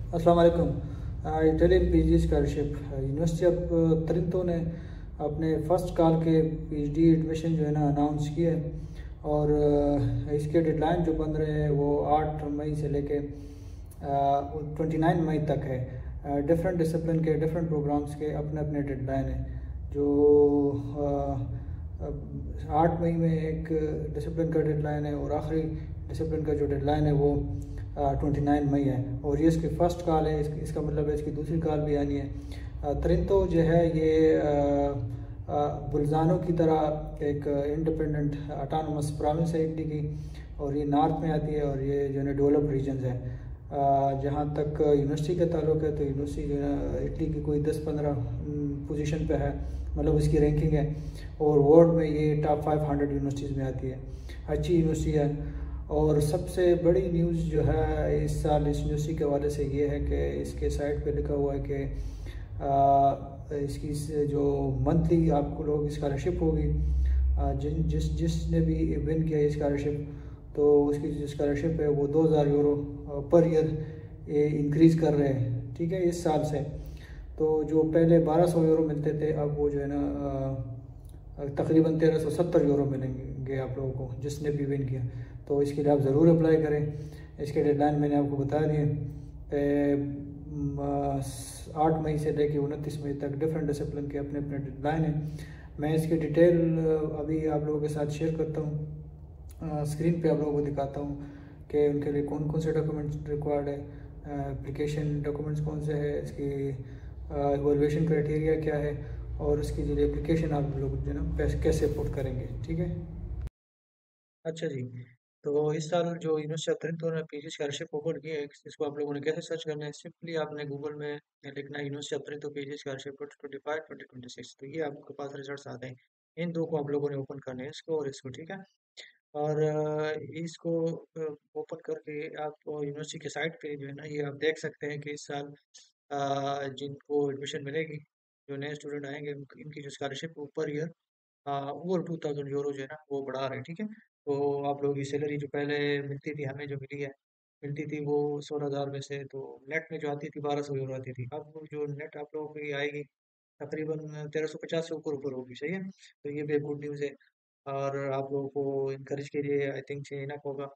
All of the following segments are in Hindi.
अस्सलाम वालेकुम। Italian PG scholarship university of Trento ने अपने फ़र्स्ट कॉल के पीएचडी एडमिशन जो है ना अनाउंस किया है। और इसके डेडलाइन जो बन रहे हैं वो 8 मई से लेके 29 मई तक है। डिफरेंट डिसिप्लिन के डिफरेंट प्रोग्राम्स के अपने अपने डेडलाइन हैं। जो 8 मई में एक डिसिप्लिन का डेडलाइन है और आखिरी डिसिप्लिन का जो डेडलाइन है वो 29 मई है। और ये इसकी फ़र्स्ट कॉल है, इसका मतलब है इसकी दूसरी कॉल भी आनी है। तरिंतो जो है ये बुल्जानो की तरह एक इंडिपेंडेंट ऑटोनमस प्रोविंस है इटली की, और ये नॉर्थ में आती है और ये जो है डेवलप्ड रीजन्स है। जहाँ तक यूनिवर्सिटी का ताल्लुक है तो यूनिवर्सिटी जो है इटली की कोई 10-15 पोजीशन पे है, मतलब इसकी रैंकिंग है। और वर्ल्ड में ये टॉप 500 यूनिवर्सिटीज़ में आती है। अच्छी यूनिवर्सिटी है। और सबसे बड़ी न्यूज़ जो है इस साल इस यूनिवर्सिटी के हवाले से ये है कि इसके साइट पे लिखा हुआ है कि इसकी जो मंथली आपको लोग स्कॉलरशिप होगी, जिसने भी विन किया ये स्कॉलरशिप, तो उसकी जो स्कॉलरशिप है वो 2000 यूरो पर ईयर ये इंक्रीज़ कर रहे हैं, ठीक है, इस साल से। तो जो पहले 1200 यूरो मिलते थे, अब वो जो है ना तकरीबन 1370 यूरो मिलेंगे आप लोगों को जिसने भी विन किया। तो इसके लिए आप ज़रूर अप्लाई करें। इसके डेडलाइन मैंने आपको बता दिए। 8 मई से लेकर 29 मई तक डिफरेंट डिसिप्लिन के अपने अपने डेडलाइन हैं। मैं इसकी डिटेल अभी आप लोगों के साथ शेयर करता हूँ, स्क्रीन पे आप लोगों को दिखाता हूँ कि उनके लिए कौन कौन से डॉक्यूमेंट्स रिक्वायर्ड है, एप्लीकेशन डॉक्यूमेंट्स कौन से है, इसकी इवोल्यूशन क्राइटेरिया क्या है, और उसकी जो एप्लीकेशन आप लोग जो है ना कैसे पुट करेंगे, ठीक है। अच्छा जी। तो इस साल जो यूनिवर्सिटी ऑफ टोरंटो ने पीजी स्कॉलरशिप ओपन की है, इसको आप लोगों ने कैसे सर्च करना है? सिंपली आपने गूगल में लिखना है university of Toronto PG scholarship 2025 2026, तो ये आपके पास रिजल्ट्स आते हैं। इन दो को आप लोगों ने ओपन करना है, इसको और इसको, ठीक है। और इसको ओपन करके आप यूनिवर्सिटी के साइट पे जो है ना ये आप देख सकते हैं कि इस साल जिनको एडमिशन मिलेगी, जो नए स्टूडेंट आएंगे इनकी जो स्कॉलरशिप ऊपर ईयर ओवर 2000 यूरो जो है ना वो बढ़ा रहे हैं, ठीक है। तो आप लोगों की सैलरी जो पहले मिलती थी, हमें जो मिली है मिलती थी वो 16,000 में से, तो नेट में जो आती थी 1200 यूरो आती थी। अब जो नेट आप लोगों की आएगी तकरीबन 1350 से ऊपर ऊपर होगी, सही है। तो ये भी एक गुड न्यूज़ है। और आप लोगों को इनकरेज के लिए आई थिंक से इनफ होगा।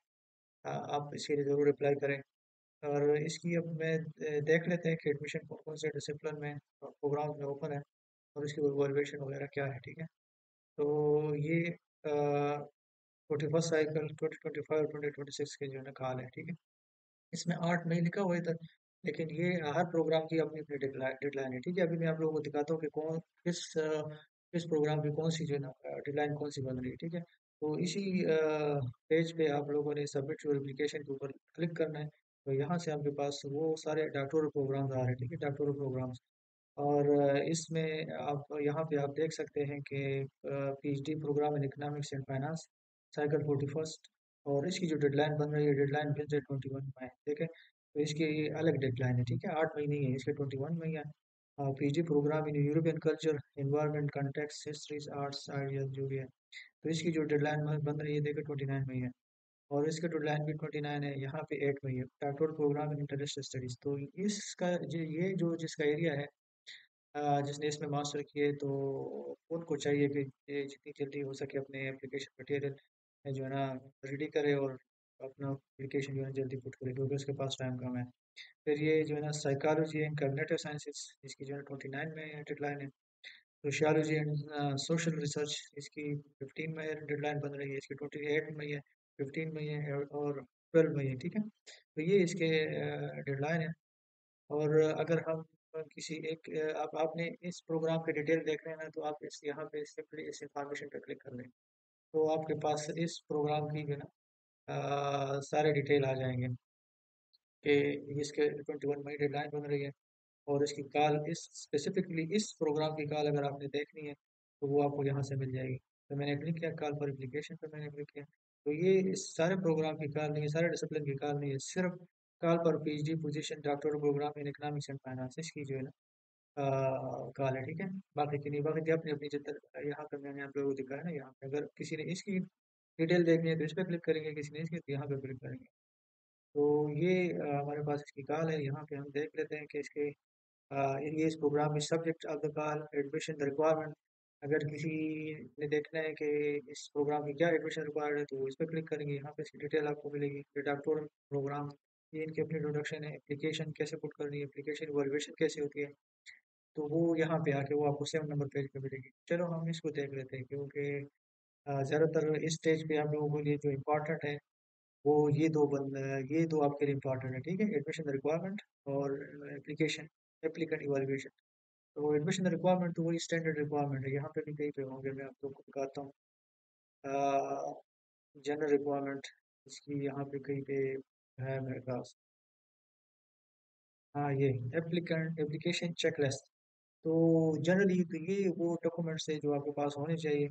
आप इसके लिए ज़रूर अप्लाई करें। और इसकी अब मैं देख लेते हैं कि एडमिशन कौन कौन से डिसिप्लिन में प्रोग्राम में ओपन है और इसकी वैल्यूएशन वगैरह क्या है, ठीक है। तो ये 41st साइकिल 2025 और 2026 के जो है ना कॉल है, ठीक है। इसमें 8 मई लिखा हुआ है इधर, लेकिन ये हर प्रोग्राम की अपनी अपनी डेडलाइन है, ठीक है। अभी मैं आप लोगों को दिखाता हूँ कि कौन किस प्रोग्राम की कौन सी जो है ना डेडलाइन कौन सी बन रही है, ठीक है। तो इसी पेज पे आप लोगों ने सबमिट योर एप्लीकेशन के ऊपर क्लिक करना है। तो यहाँ से आपके पास वो सारे डॉक्टोरल प्रोग्राम्स आ रहे हैं, ठीक है, डॉक्टोरल प्रोग्राम्स। और इसमें आप यहाँ पे आप देख सकते हैं कि PhD programme in economics and finance cycle 41st, और इसकी जो डेडलाइन बन रही है डेडलाइन फिर से 21 में है, ठीक है। तो इसकी अलग डेडलाइन है, ठीक है, 8 मई नहीं है, इसके 21 में ही है। PhD programme in European culture environment context histories arts ideas जो भी है, तो इसकी जो डेडलाइन बन रही है देखिए 29 में ही है। और इसका डेडलाइन भी 29 है, यहाँ पे 8 में ही है। Doctoral program in international studies, तो इसका ये जो जिसका एरिया है जिसने इसमें मास्टर किए, तो उनको चाहिए कि ये जितनी जल्दी हो सके अपने एप्लीकेशन मटेरियल जो है ना रेडी करे और अपना एप्लीकेशन जो है जल्दी पुट करे, क्योंकि उसके पास टाइम कम है। फिर ये जो है ना साइकोलॉजी एंड कॉग्निटिव साइंसेस, इसकी जो है 29 में डेडलाइन है। सोशियोलॉजी एंड सोशल रिसर्च, इसकी 15 में डेडलाइन बन रही है, इसकी 28 में ही है, 15 में ही है और 12 में ही है, ठीक है। तो ये इसके डेडलाइन है। और अगर हम किसी एक आप आपने इस प्रोग्राम के डिटेल देखना है ना, तो आप इस यहाँ पे सिंपली इस इंफॉर्मेशन पे क्लिक कर लें, तो आपके पास इस प्रोग्राम की जो है ना सारे डिटेल आ जाएंगे कि इसके 21 मई डेडलाइन बन रही है। और इसकी कॉल इस स्पेसिफिकली इस प्रोग्राम की कॉल अगर आपने देखनी है तो वो आपको यहाँ से मिल जाएगी। तो मैंने क्लिक किया कॉल पर एप्लीकेशन पर, मैंने क्लिक किया, तो ये इस सारे प्रोग्राम की कॉल नहीं है, सारे डिसिप्लिन की कॉल नहीं है, सिर्फ कॉल पर PhD position doctoral program in economics and finance इसकी जो है ना कॉल है, ठीक है। बाकी की नहीं, बाकी की अपनी अपनी जितना यहाँ पे मैंने आप लोगों को दिखाया ना, यहाँ पे अगर किसी ने इसकी डिटेल देखनी है तो इस पर क्लिक करेंगे, किसी ने इसकी तो यहाँ पे क्लिक करेंगे। तो ये हमारे पास इसकी कॉल है। यहाँ पे हम देख लेते हैं कि इसके ये इस प्रोग्राम में subject of the call admission the requirement. अगर किसी ने देखना है कि इस प्रोग्राम में क्या एडमिशन रिक्वायर्ड है तो वो इस पर क्लिक करेंगे। यहाँ पे इसकी डिटेल आपको मिलेगी। डॉक्टोरल प्रोग्राम, ये इनकी अपनी इंट्रोडक्शन है। एप्लीकेशन कैसे पुट करनी है, एप्लीकेशन इवैल्यूएशन कैसे होती है, तो वो यहाँ पे आके वो आपको 7 नंबर पेज पे मिलेगी। चलो हम इसको देख लेते हैं, क्योंकि ज़्यादातर इस स्टेज पे आप लोगों के लिए जो इम्पोर्टेंट है वो ये दो आपके लिए इम्पोर्टेंट है। ठीक है, एडमिशन रिक्वायरमेंट और एप्लीकेशन एप्लीकेंट इवैल्यूएशन। तो एडमिशन रिक्वायरमेंट तो वही स्टैंडर्ड रिक्वायरमेंट है, यहाँ पे भी कहीं पे होंगे, मैं आप लोग को दिखाता हूँ। जनरल रिक्वायरमेंट इसकी यहाँ पे कहीं पे है मेरे पास। हाँ, ये एप्लीकेंट एप्लीकेशन चेकलिस्ट। तो जनरली तो ये वो डॉक्यूमेंट्स है जो आपके पास होने चाहिए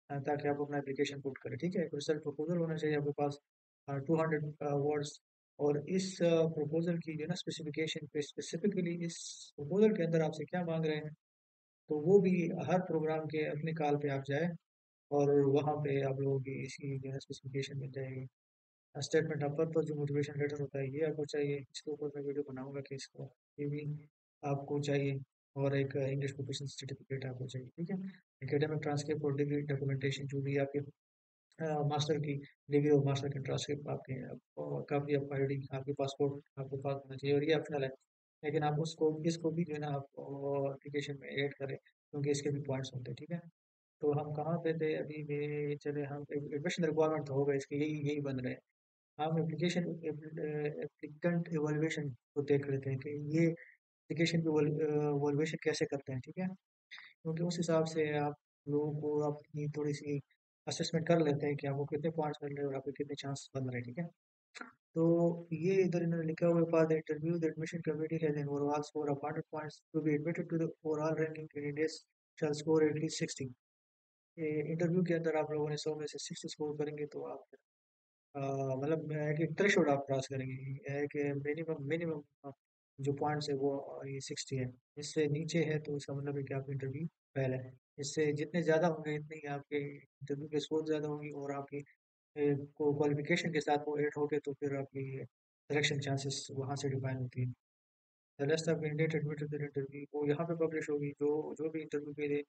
ताकि आप अपना एप्लीकेशन पुट करें। ठीक है, एक रिसल्ट प्रपोजल होना चाहिए आपके पास 200 वर्ड्स। और इस प्रपोजल की जो है ना स्पेसिफिकेशन पे स्पेसिफिकली इस प्रपोजल के अंदर आपसे क्या मांग रहे हैं, तो वो भी हर प्रोग्राम के अपने कॉल पे आप जाए और वहाँ पे आप लोगों की इसकी जो है स्पेसिफिकेशन मिल जाएगी। स्टेटमेंट ऑफ पर्पस जो मोटिवेशन लेटर होता है ये आपको चाहिए। इसके ऊपर मैं वीडियो बनाऊंगा कि इसको ये भी आपको चाहिए। और एक इंग्लिश प्रोफिशिएंसी सर्टिफिकेट आपको चाहिए। ठीक है, एकेडमिक ट्रांसक्रिप्ट और डिग्री डॉक्यूमेंटेशन जो भी आपके मास्टर की डिग्री और मास्टर की ट्रांसक्रिप्ट आपके काफी आपका आईडी आपके पासपोर्ट आपके पास होना चाहिए, और ये ऑप्शनल है। लेकिन आप उसको इसको भी जो है ना आप एप्लीकेशन में ऐड करें, क्योंकि इसके भी पॉइंट्स होते हैं। ठीक है, तो हम कहाँ पे थे अभी में, चले हम एडमिशन रिक्वायरमेंट तो हो गए, इसके यही यही बन रहे हैं। हम एप्लीकेशन एप्लीकेंट इवैल्यूएशन को देख लेते हैं कि ये एप्लीकेशन की इवैल्यूएशन कैसे करते हैं। ठीक है, क्योंकि उस हिसाब से आप लोगों को अपनी थोड़ी सी असेसमेंट कर लेते हैं कि आपको कितने पॉइंट्स मिल रहे हैं और आपके कितने चांस बन रहे हैं। ठीक है, तो ये इधर इन्होंने लिखा हुआ है, for the interview the admission committee has an overall score of 100 points to be admitted to the overall ranking candidates shall score at least 60। Interview के अंदर आप लोगों ने 100 में से 60 स्कोर करेंगे तो आप मतलब है कि थ्रेशोल्ड आप क्रॉस करेंगे। ये है कि मिनिमम मिनिमम जो पॉइंट्स है वो ये 60 है। इससे नीचे है तो इसका मतलब है कि आपकी इंटरव्यू फेल है। इससे जितने ज़्यादा होंगे इतनी ही आपके इंटरव्यू के स्कोर ज़्यादा होंगी, और आपकी को क्वालिफिकेशन के साथ वो ऐड होके तो फिर आपकी सिलेक्शन चांसेस वहाँ से डिफाइन होती है। The list of candidate admitted to the interview वो यहाँ पे पब्लिश होगी। जो जो भी इंटरव्यू के लिए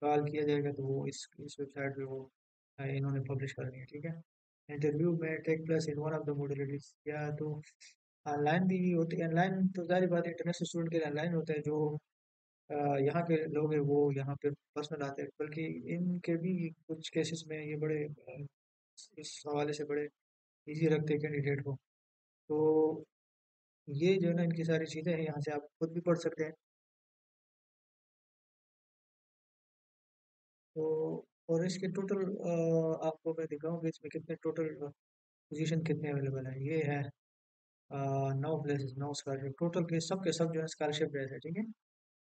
कॉल किया जाएगा तो वो इस वेबसाइट पे वो इन्होंने पब्लिश करनी है। ठीक है, इंटरव्यू में take place in one of the modalities, या तो ऑनलाइन भी होती है। ऑनलाइन तो जारी बात है इंटरनेशनल स्टूडेंट के लिए ऑनलाइन होता है। जो अ, यहाँ के लोग हैं वो यहाँ पे पर्सनल आते हैं, बल्कि इनके भी कुछ केसेस में ये बड़े इस हवाले से बड़े इजी रखते हैं कैंडिडेट को। तो ये जो है ना इनकी सारी चीज़ें हैं, यहाँ से आप खुद भी पढ़ सकते हैं। तो और इसके टोटल आपको मैं दिखाऊँ कि इसमें कितने टोटल पोजीशन कितने अवेलेबल हैं। ये है 9 प्लेसेस 9 स्कॉलरशिप टोटल के सब जो है स्कॉलरशिप बेस है। ठीक है,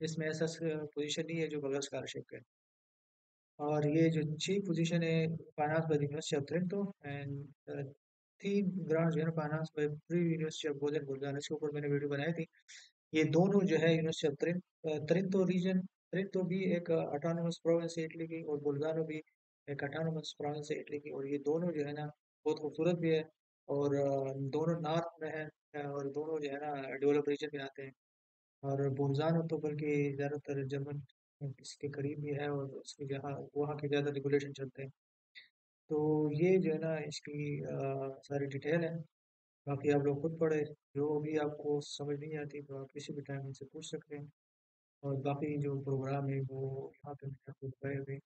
इसमें ऐसा पोजीशन नहीं है जो बगैर स्कॉलरशिप के। और ये जो चीफ पोजीशन है finance by university of Trento and 3 grant जो है ना finance by free university of Bozen Bolzano, इसके ऊपर मैंने वीडियो बनाई थी। ये दोनों जो है यूनिवर्सिटी ऑफ त्रिंतो रीजन, त्रिंतो भी एक ऑटोनोमस प्रोविंस है इटली की, और बुल्गानो भी एक ऑटोनोमस प्रोविंस है इटली की। और ये दोनों जो है ना बहुत खूबसूरत भी है, और दोनों नॉर्थ में है, और दोनों जो है ना डेवलप रीजन में आते हैं। और बुल्गानो तो बल्कि ज़्यादातर जर्मन इसके करीब भी है, और उसके जहाँ वहाँ के ज़्यादा रेगुलेशन चलते हैं। तो ये जो है ना इसकी सारी डिटेल है। बाकी आप लोग खुद पढ़े, जो भी आपको समझ नहीं आती तो आप किसी भी टाइम उनसे पूछ सकते हैं। और बाकी जो प्रोग्राम है वो यहाँ पे मैंने आपको बताए हुए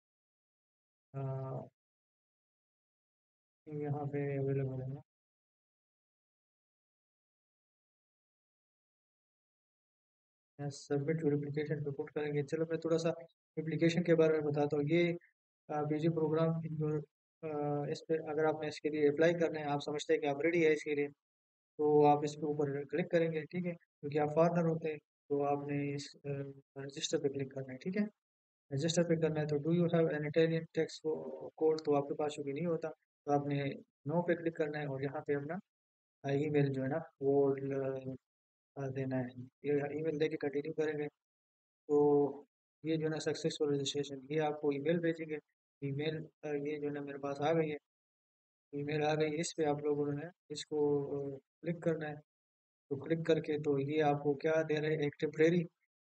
यहाँ पे अवेलेबल है। सबमिट योर एप्लीकेशन पे पुट करेंगे। चलो मैं थोड़ा सा एप्लीकेशन के बारे में बताता हूँ। ये पीजी प्रोग्राम इस पे अगर आपने इसके लिए अप्लाई करना है, आप समझते हैं कि आप रेडी है इसके लिए, तो आप इसके ऊपर क्लिक करेंगे। ठीक है, क्योंकि आप फॉरनर होते हैं तो आपने इस रजिस्टर पे क्लिक करना है। ठीक है, रजिस्टर पे करना है तो do you have an Italian tax code, तो आपके पास चूंकि नहीं होता तो आपने नो पे क्लिक करना है, और यहाँ पे अपना ईमेल जो है ना वो देना है। ये ईमेल देके कंटिन्यू करेंगे तो ये जो है ना सक्सेसफुल रजिस्ट्रेशन, ये आपको ईमेल भेजेंगे। ईमेल ये जो है ना मेरे पास आ गई है। ईमेल आ गई, इस पे आप लोगों ने इसको क्लिक करना है। तो क्लिक करके तो ये आपको क्या दे रहे हैं, एक टेम्परेरी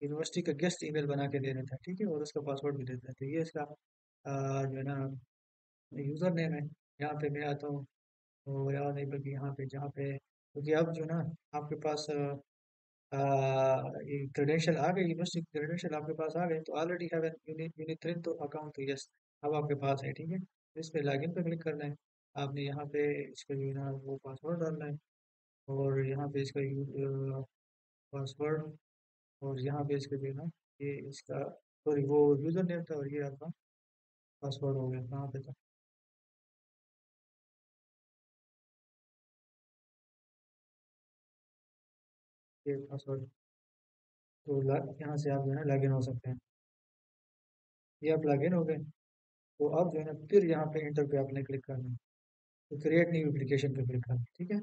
यूनिवर्सिटी का गेस्ट ईमेल बना के दे देता है, ठीक है, और उसका पासवर्ड भी देता है। तो ये इसका जो है ना यूज़र नेम है। यहाँ पे मैं आता हूँ, और याद नहीं, बल्कि यहाँ पे जहाँ पे, क्योंकि अब जो ना आपके पास ये क्रेडेंशियल आ गए, यूनिवर्सिटी क्रेडेंशियल आपके पास आ गए, तो ऑलरेडी हैव एन यूनित्रिन तो अकाउंट, तो यस अब आपके पास है, ठीक है। तो इस पे लॉगिन पे क्लिक करना है। आपने यहाँ पे इसका जो है ना वो पासवर्ड डालना है, और यहाँ पे इसका पासवर्ड, और यहाँ पे इसका जो है ना ये इसका, सॉरी वो यूज़र नेम था, और ये आपका पासवर्ड हो गया। कहाँ पे था ये पासवर्ड? तो यहाँ से आप जो है ना लॉगिन हो सकते हैं। ये आप लॉगिन हो गए, तो अब जो है ना फिर यहाँ पे इंटर पे आपने क्लिक करना है। तो क्रिएट न्यू एप्लीकेशन पे क्लिक करना है, ठीक है।